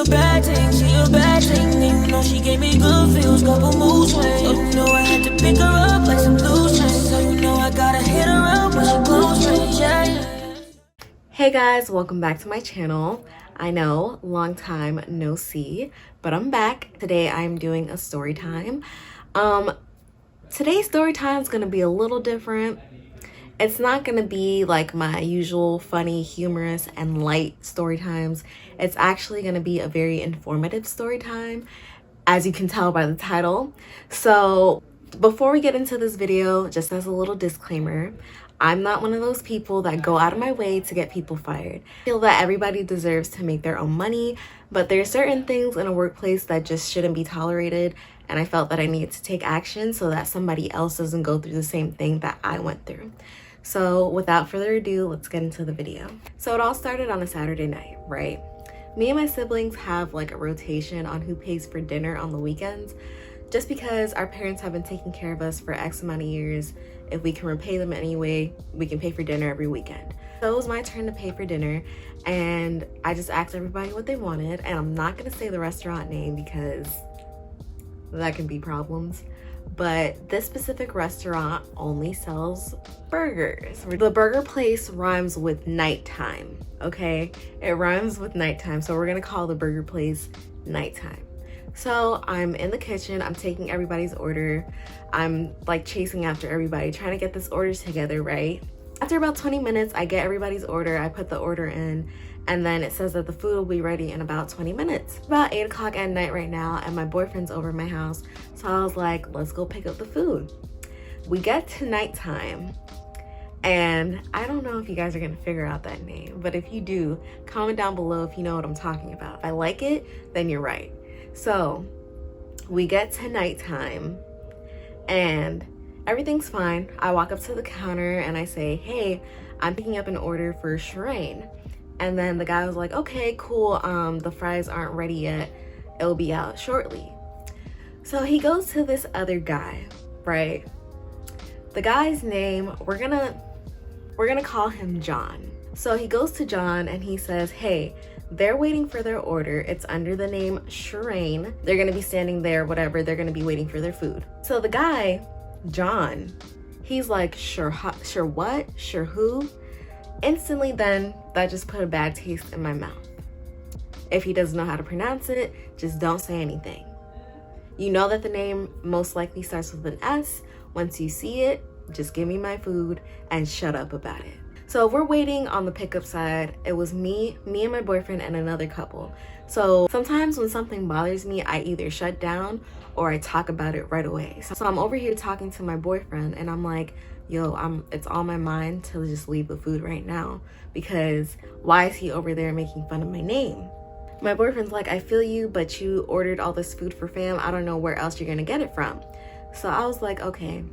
a bad thing, she a bad thing. And you know she gave me good feels, couple mood swings. So you know I had to pick her up like some loose strings. So you know I gotta hit her up when she close range, yeah. Hey guys, welcome back to my channel. I know, long time no see, but I'm back. Today I'm doing a story time. Today's story time is gonna be a little different. It's not gonna be like my usual funny, humorous, and light story times. It's actually gonna be a very informative story time, as you can tell by the title. So before we get into this video, just as a little disclaimer, I'm not one of those people that go out of my way to get people fired. I feel that everybody deserves to make their own money, but there are certain things in a workplace that just shouldn't be tolerated, and I felt that I needed to take action so that somebody else doesn't go through the same thing that I went through. So without further ado, let's get into the video. So it all started on a Saturday night, right? Me and my siblings have like a rotation on who pays for dinner on the weekends, just because our parents have been taking care of us for X amount of years. If we can repay them anyway, we can pay for dinner every weekend. So it was my turn to pay for dinner, and I just asked everybody what they wanted, and I'm not gonna say the restaurant name because that can be problems. But this specific restaurant only sells burgers. The burger place rhymes with nighttime, okay? It rhymes with nighttime, so we're gonna call the burger place Nighttime. So I'm in the kitchen, I'm taking everybody's order. I'm like chasing after everybody, trying to get this order together, right? After about 20 minutes, I get everybody's order, I put the order in, and then it says that the food will be ready in about 20 minutes. It's about 8 o'clock at night right now, and my boyfriend's over at my house. So I was like, let's go pick up the food. We get to Nighttime, and I don't know if you guys are gonna figure out that name, but if you do, comment down below if you know what I'm talking about. If I like it, then you're right. So we get to Nighttime, and everything's fine. I walk up to the counter and I say, hey, I'm picking up an order for Shrine. And then the guy was like, okay, cool, the fries aren't ready yet. It'll be out shortly. So he goes to this other guy, right? The guy's name, we're gonna call him John. So he goes to John and he says, hey, they're waiting for their order. It's under the name Shrine. They're gonna be standing there, whatever. They're gonna be waiting for their food. So the guy, John, he's like, sure what? Sure who? Instantly then, that just put a bad taste in my mouth. If he doesn't know how to pronounce it, just don't say anything. You know that the name most likely starts with an S. Once you see it, just give me my food and shut up about it. So we're waiting on the pickup side. It was me and my boyfriend and another couple. So sometimes when something bothers me, I either shut down or I talk about it right away. So I'm over here talking to my boyfriend and I'm like, yo, it's on my mind to just leave the food right now, because why is he over there making fun of my name? My boyfriend's like, I feel you, but you ordered all this food for fam. I don't know where else you're gonna get it from. So I was like, okay,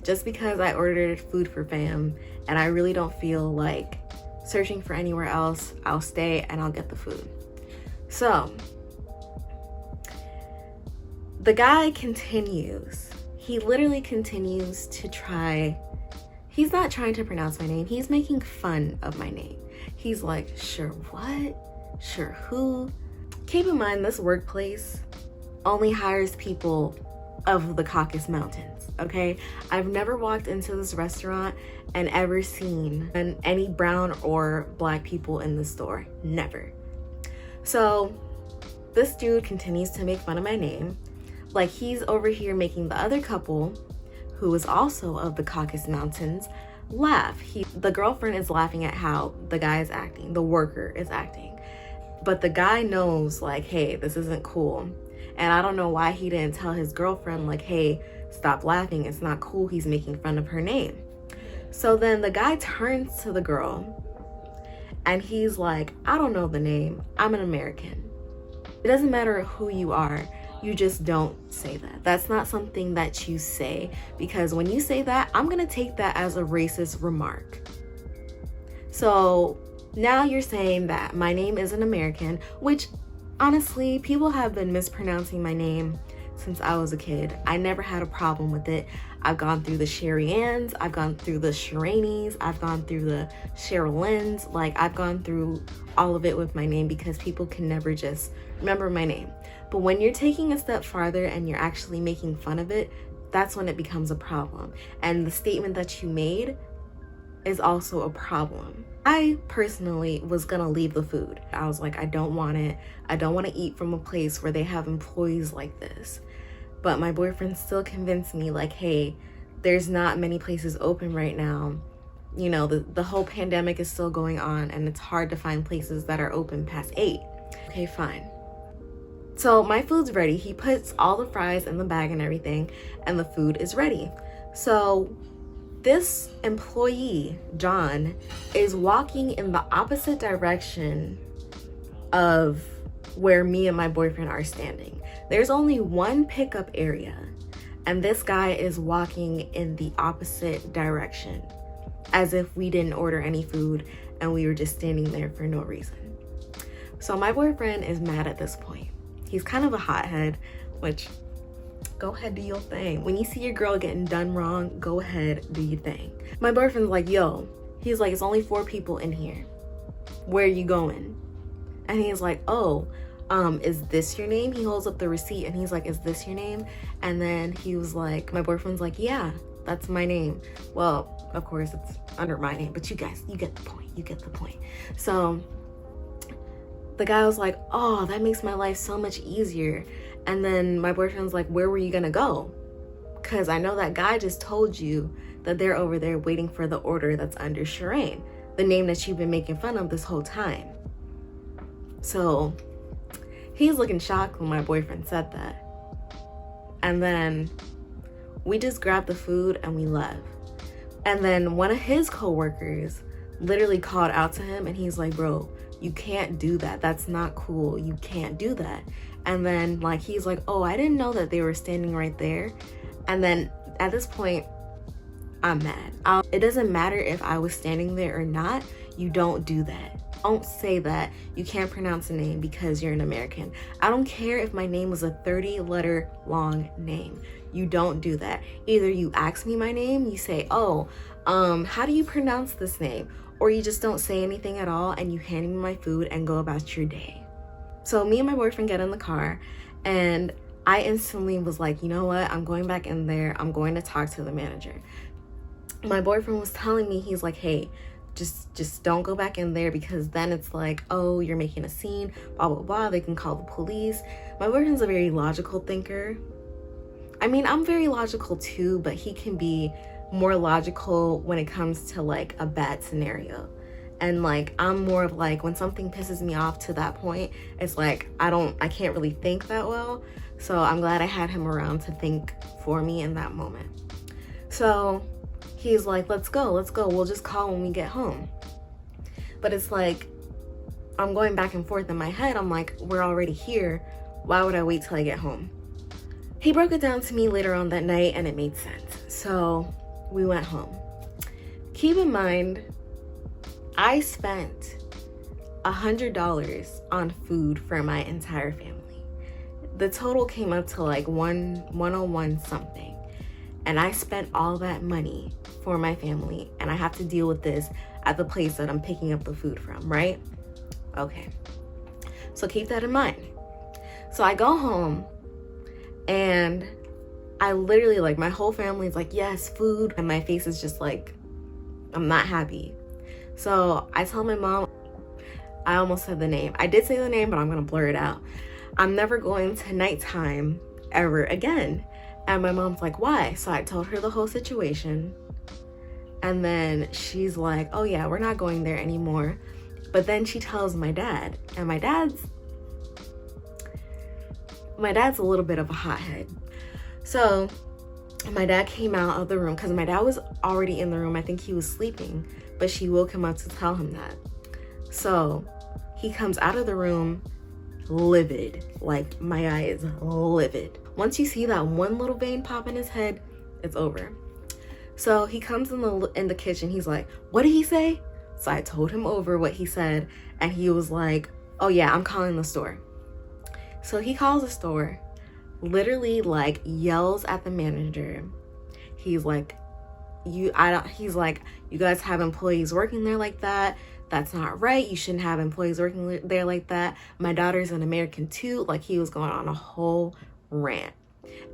just because I ordered food for fam and I really don't feel like searching for anywhere else, I'll stay and I'll get the food. So the guy continues. He literally continues to try. He's not trying to pronounce my name. He's making fun of my name. He's like, sure what? Sure who? Keep in mind, this workplace only hires people of the Caucasus Mountains, okay? I've never walked into this restaurant and ever seen any brown or black people in the store. Never. So this dude continues to make fun of my name. Like, he's over here making the other couple, who is also of the Caucasus Mountains, laugh. The girlfriend is laughing at how the guy is acting, the worker is acting. But the guy knows, like, hey, this isn't cool. And I don't know why he didn't tell his girlfriend, like, hey, stop laughing, it's not cool, he's making fun of her name. So then the guy turns to the girl and he's like, I don't know the name, I'm an American. It doesn't matter who you are, you just don't say that. That's not something that you say, because when you say that, I'm gonna take that as a racist remark. So now you're saying that my name is an American, which honestly, people have been mispronouncing my name since I was a kid. I never had a problem with it. I've gone through the Sherry Ann's, I've gone through the Shiranies, I've gone through the Sherilyn's. Like, I've gone through all of it with my name because people can never just remember my name. But when you're taking a step farther and you're actually making fun of it, that's when it becomes a problem. And the statement that you made is also a problem. I personally was gonna leave the food. I was like, I don't want it. I don't want to eat from a place where they have employees like this. But my boyfriend still convinced me, like, hey, there's not many places open right now. You know, the whole pandemic is still going on and it's hard to find places that are open past 8. Okay, fine. So my food's ready. He puts all the fries in the bag and everything, and the food is ready. So this employee, John, is walking in the opposite direction of where me and my boyfriend are standing. There's only one pickup area, and this guy is walking in the opposite direction, as if we didn't order any food and we were just standing there for no reason. So my boyfriend is mad at this point. He's kind of a hothead, which, go ahead, do your thing. When you see your girl getting done wrong, go ahead, do your thing. My boyfriend's like, yo, he's like, it's only 4 people in here. Where are you going? And he's like, oh, is this your name? He holds up the receipt and he's like, is this your name? And then he was like, my boyfriend's like, yeah, that's my name. Well, of course it's under my name, but you guys, you get the point. You get the point. So the guy was like, oh, that makes my life so much easier. And then my boyfriend's like, where were you gonna go? Because I know that guy just told you that they're over there waiting for the order that's under Shireen, the name that you've been making fun of this whole time. So he's looking shocked when my boyfriend said that. And then we just grabbed the food and we left. And then one of his coworkers literally called out to him and he's like, bro, you can't do that. That's not cool. You can't do that. And then like, he's like, oh, I didn't know that they were standing right there. And then at this point, I'm mad. It doesn't matter if I was standing there or not. You don't do that. Don't say that you can't pronounce a name because you're an American. I don't care if my name was a 30-letter long name. You don't do that. Either you ask me my name, you say, oh, how do you pronounce this name? Or you just don't say anything at all and you hand me my food and go about your day. So me and my boyfriend get in the car and I instantly was like, you know what? I'm going back in there. I'm going to talk to the manager. My boyfriend was telling me, he's like, hey, just don't go back in there because then it's like, oh, you're making a scene, blah, blah, blah. They can call the police. My boyfriend's a very logical thinker. I mean, I'm very logical too, but he can be more logical when it comes to like a bad scenario. And like, I'm more of like, when something pisses me off to that point, it's like, I can't really think that well. So I'm glad I had him around to think for me in that moment. So he's like, let's go. We'll just call when we get home. But it's like, I'm going back and forth in my head. I'm like, we're already here. Why would I wait till I get home? He broke it down to me later on that night and it made sense. So we went home. Keep in mind, I spent $100 on food for my entire family. The total came up to like 101 something. And I spent all that money for my family and I have to deal with this at the place that I'm picking up the food from, right? Okay. So keep that in mind. So I go home and I literally, like, my whole family's like, yes, food. And my face is just like, I'm not happy. So I tell my mom, I almost said the name. I did say the name, but I'm gonna blur it out. I'm never going to nighttime ever again. And my mom's like, why? So I told her the whole situation. And then she's like, oh yeah, we're not going there anymore. But then she tells my dad, and my dad's a little bit of a hothead. So my dad came out of the room because my dad was already in the room. I think he was sleeping, but she woke him up to tell him that. So he comes out of the room livid, like my eye is livid. Once you see that one little vein pop in his head, it's over. So he comes in the kitchen. He's like, what did he say? So I told him over what he said, and he was like, oh yeah, I'm calling the store. So he calls the store, literally like yells at the manager. He's like, he's like, you guys have employees working there like that. That's not right. You shouldn't have employees working there like that. My daughter's an American too. Like, he was going on a whole rant.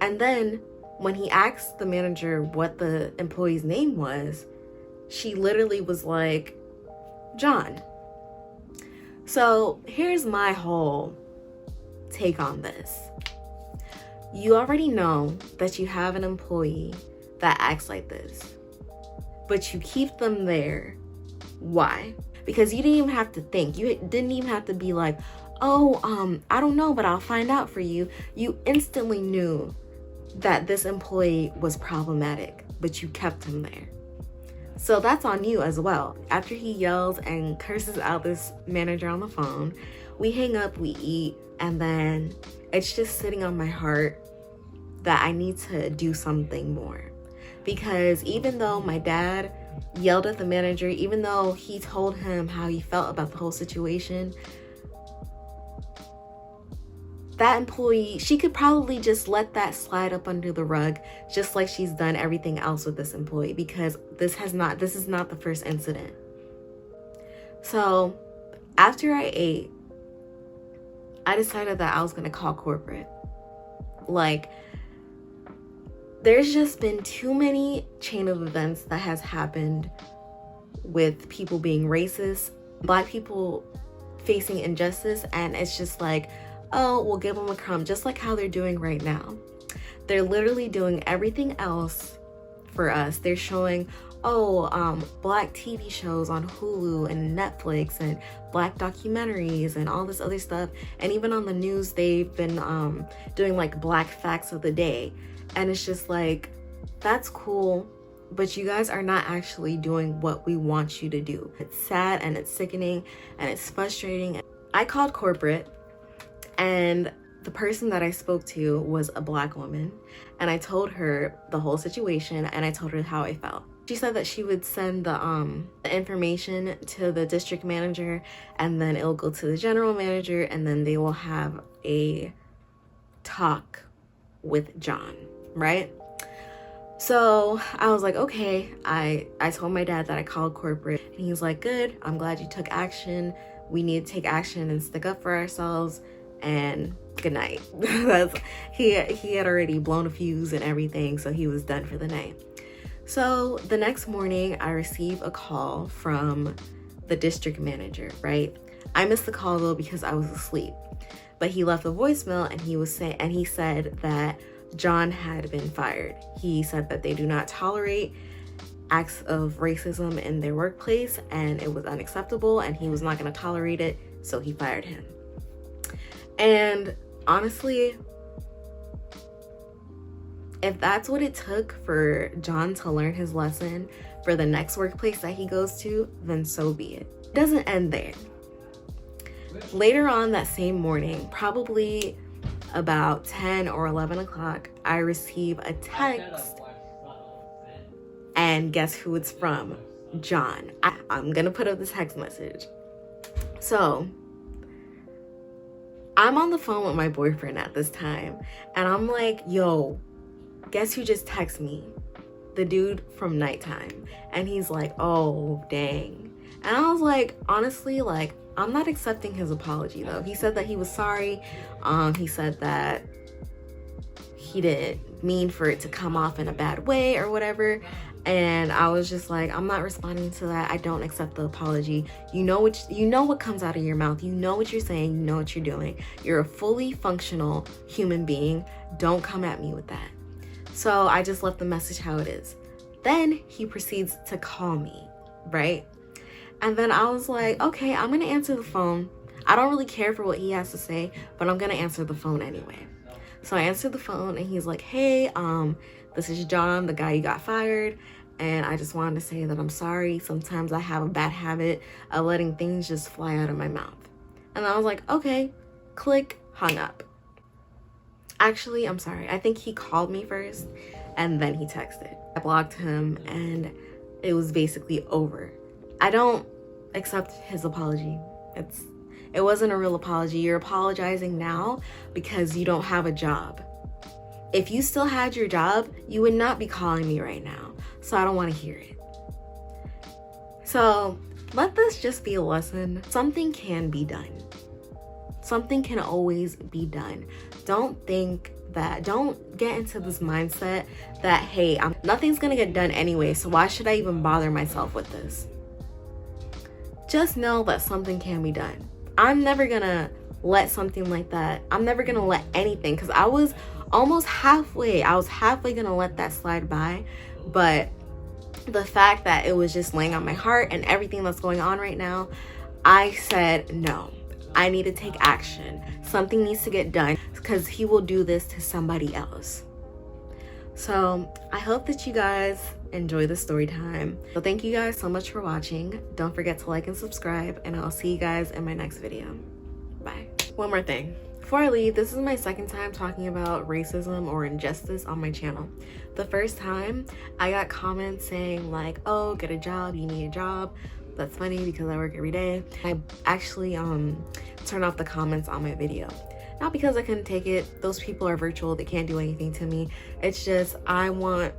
And then when he asked the manager what the employee's name was, she literally was like, John. So here's my whole take on this. You already know that you have an employee that acts like this, but you keep them there. Why? Because you didn't even have to think. You didn't even have to be like, oh, I don't know, but I'll find out for you. You instantly knew that this employee was problematic, but you kept him there. So that's on you as well. After he yells and curses out this manager on the phone, we hang up, we eat, and then it's just sitting on my heart that I need to do something more. Because even though my dad yelled at the manager, even though he told him how he felt about the whole situation, that employee, she could probably just let that slide up under the rug, just like she's done everything else with this employee, because this is not the first incident. So after I ate, I decided that I was gonna call corporate. Like, there's just been too many chain of events that has happened with people being racist, Black people facing injustice, and it's just like, oh, we'll give them a crumb, just like how they're doing right now. They're literally doing everything else for us. They're showing, Black TV shows on Hulu and Netflix, and Black documentaries and all this other stuff. And even on the news, they've been doing like Black facts of the day. And it's just like, that's cool, but you guys are not actually doing what we want you to do. It's sad and it's sickening and it's frustrating. I called corporate, and the person that I spoke to was a Black woman, and I told her the whole situation, and I told her how I felt. She said that she would send the information to the district manager, and then it'll go to the general manager, and then they will have a talk with John, right? So I was like, okay. I told my dad that I called corporate, and he's like, good, I'm glad you took action. We need to take action and stick up for ourselves, and good night. He had already blown a fuse and everything, so he was done for the night. So the next morning, I received a call from the district manager, right? I missed the call though because I was asleep, but he left a voicemail, and he said that John had been fired. He said that they do not tolerate acts of racism in their workplace, and it was unacceptable, and he was not going to tolerate it, so he fired him. And honestly, if that's what it took for John to learn his lesson for the next workplace that he goes to, then so be it. It doesn't end there. Later on that same morning, probably about 10 or 11 o'clock, I receive a text, and guess who it's from? John. I'm gonna put up the text message. So I'm on the phone with my boyfriend at this time, and I'm like, yo, guess who just texted me? The dude from Nighttime. And he's like, oh, dang. And I was like, honestly, like, I'm not accepting his apology though. He said that he was sorry. He said that he didn't mean for it to come off in a bad way or whatever. And I was just like, I'm not responding to that. I don't accept the apology. You know what comes out of your mouth. You know what you're saying. You know what you're doing. You're a fully functional human being. Don't come at me with that. So I just left the message how it is. Then he proceeds to call me, right? And then I was like, okay, I'm gonna answer the phone. I don't really care for what he has to say, but I'm gonna answer the phone anyway. So I answered the phone, and he's like, hey, this is John, the guy you got fired, and I just wanted to say that I'm sorry. Sometimes I have a bad habit of letting things just fly out of my mouth. And I was like, okay, click, hung up. Actually, I'm sorry. I think he called me first, and then he texted. I blocked him, and it was basically over. I don't accept his apology. It wasn't a real apology. You're apologizing now because you don't have a job. If you still had your job, you would not be calling me right now. So I don't want to hear it. So let this just be a lesson. Something can be done. Something can always be done. Don't get into this mindset that, hey, nothing's gonna get done anyway, so why should I even bother myself with this? Just know that something can be done. I'm never gonna let something like that, I'm never gonna let anything, because I was halfway gonna let that slide by, but the fact that it was just laying on my heart and everything that's going on right now, I said, no, I need to take action. Something needs to get done, because he will do this to somebody else. So I hope that you guys enjoy the story time. So thank you guys so much for watching. Don't forget to like and subscribe, and I'll see you guys in my next video. Bye. One more thing. Before I leave, this is my second time talking about racism or injustice on my channel. The first time, I got comments saying like, oh, get a job, you need a job. That's funny because I work every day. I actually turned off the comments on my video. Not because I couldn't take it. Those people are virtual, they can't do anything to me. It's just I want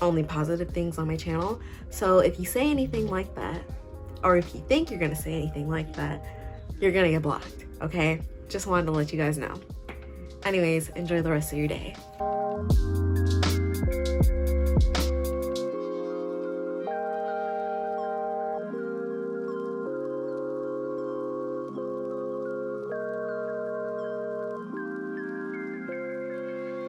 only positive things on my channel. So if you say anything like that, or if you think you're gonna say anything like that, you're gonna get blocked, okay? Just wanted to let you guys know. Anyways, enjoy the rest of your day.